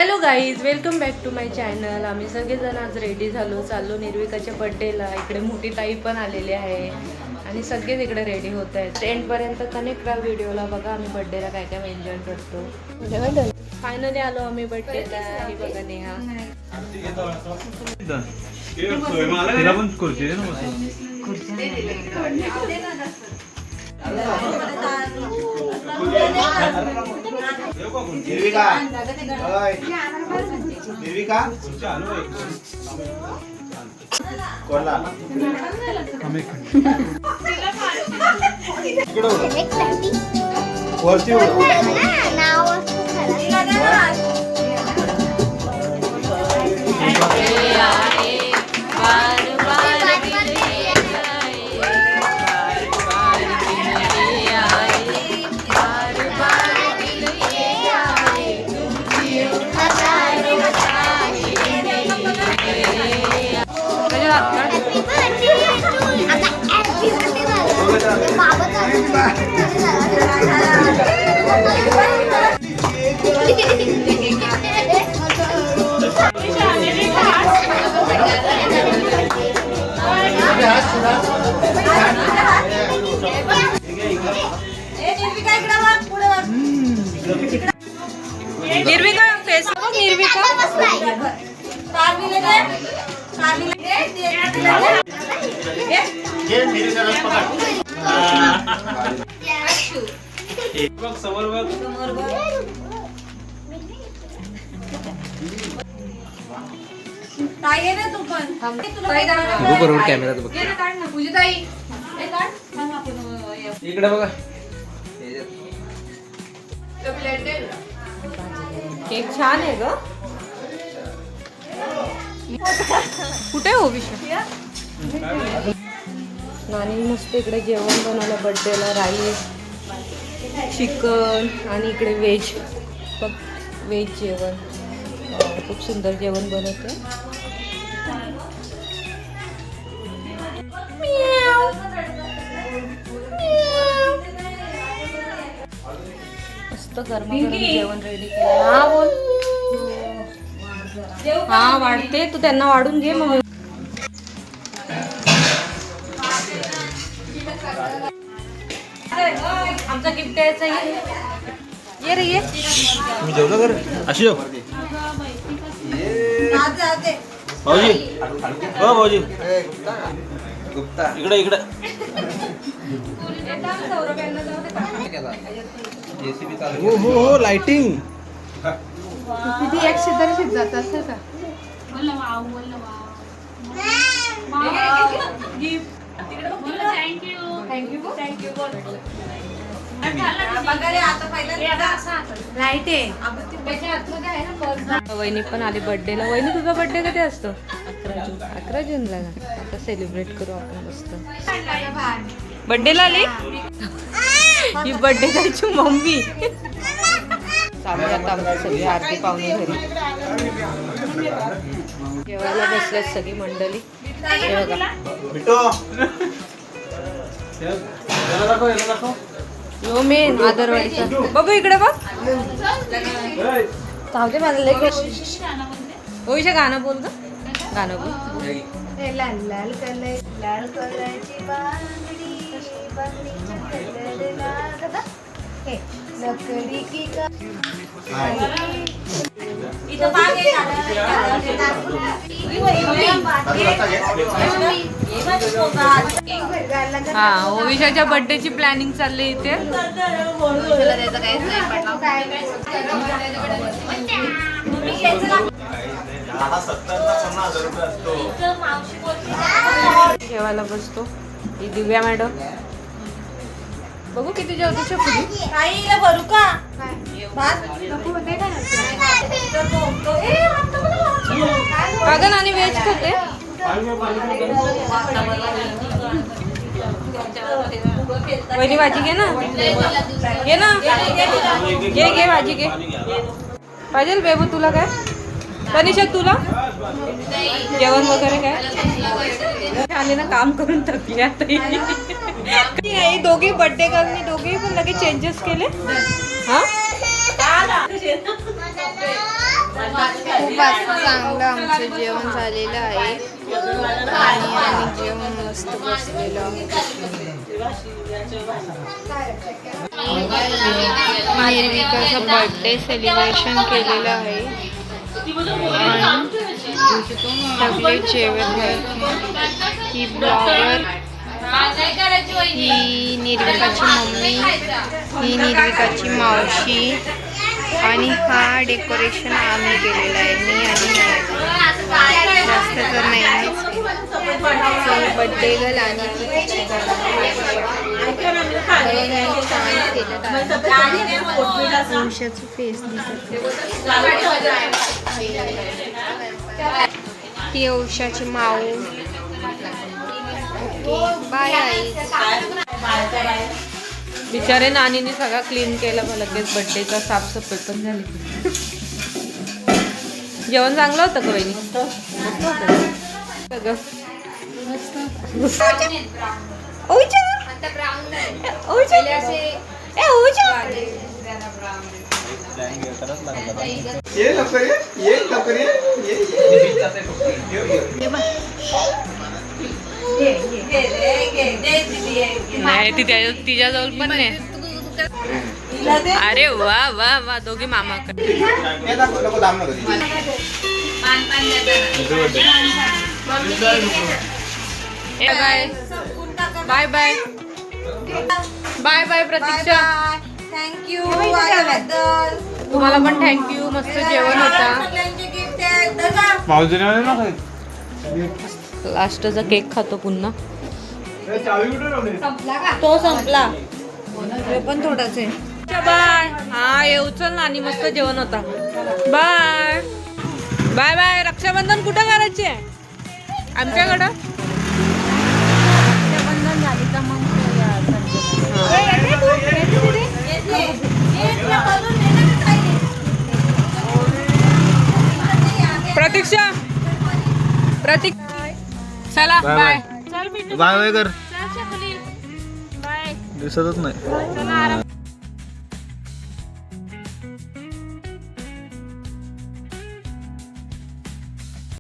Hello guys, welcome back to my channel. आम्ही सगळेजण आज रेडी झालो, चाललो निर्विकाच्या बड्डेला. इकडे मोठी ताई पण आलेली आहे आणि सगळेच इकडे रेडी होत आहेत. एंडपर्यंत कनेक्ट राहा व्हिडिओला. बघा आम्ही बड्डेला काय काय एन्जॉय करतो. फायनली आलो आम्ही बड्डेला. ही बघा नेहा. तिला पण खुर्ची दे ना. निर्विका निर्विका कोणला वरती निर्विका फेसबुक निर्विका बरोबर कॅमेरा इकडे बघा. केक छान आहे ग. कुठे हो विषय नानी मस्त इकडे जेवण बनवलं बड्डेला. राईस, चिकन आणि इकडे व्हेज. बघ व्हेज जेवण. खूप सुंदर जेवण बनवते. मस्त गरमागरम जेवण रेडी केलं. हा बोल. हा वाढते, तू त्यांना वाढून घे. मग आमचा गिफ्ट द्यायचा. ये रे ये. मी जेवलो कर अशी जेव. भाऊजी हो भाऊजी इकडे इकडे. हो हो हो लाइटिंग किती 110 जात असेल का. वहिनी पण आली बर्थडेला. वहिनी तुझा बर्थडे कधी असतो? 11 जूनला. आता सेलिब्रेट करू आपण मस्त. बर्थडेला आली ही बर्थडे त्याची मम्मी. चालू आता आमची सगळी आरती पाहुणे घरी जेवायला बसल्यात सगळी मंडळी. हे बघा यो मेन आदरवाडीचा. बघू इकडे बघ. चावते माझं लेक. ओविषा गाणं बोल ग. गाणं बोल. लाल लाल कलर लाल कलरची बांगडी लकडी की हा ओविशाच्या बर्थडेची प्लॅनिंग चालली इथे. जेवायला बसतो. ही दिव्या मॅडम. बघू किती जेवतो शकतो. आईला भरू का कागन आणि व्हेज खाते. वहिनी भाजी घे ना. घे ना. घे घे भाजी घे. पाहिजे बेबू तुला काय? तनिषा तुला जेवण वगैरे काय? आले ना काम करून थकली आता. दोघे बर्थडे गर्लनी दोघेही पण लगेच चेंजेस केले. हा खूप असं चांगलं आमचं जेवण झालेलं आहे आणि आम्ही जेवण मस्त बसलेलो आहोत. निर्विकाचा बर्थडे सेलिब्रेशन केलेलं आहे आणि सगळे जेवण आहेत. ही ब्लॉगर, ही निर्विकाची मम्मी, ही निर्विकाची मावशी आणि हा डेकोरेशन आम्ही केलेला आहे, मी आणि जास्त तर नाही. बड्डे गर्ल आणि वंशाचं फेस दिसत ती औषाची माऊ. बाय आई. बिचारे नानीने सगळा क्लीन केला, मग लगेच बड्डेचा साफसफाई पण झाली. जेवण चांगलं होतं का वहिनी? ये लवकर ये लवकर नाही ती तिच्याजवळ पण नाही. अरे वा वा वा, दोघी मामा. ये नको दाम नको bye bye bye bye bye Pratiksha. Thank you. तुम्हाला पण थँक्यू. मस्त जेवण होता. लास्टचा केक खातो पुन्हा. तो संपला, पण थोडाच आहे. बाय. हा ये उचल ना. आणि मस्त जेवण होता. Bye bye bye. रक्षाबंधन कुठं करायची आहे आमच्याकडं? रक्षाबंधन झाली का मग प्रतीक्षा. प्रतीक चला बाय. चल बाय बाय कर. बाय. दिसतच नाही. चला आराम.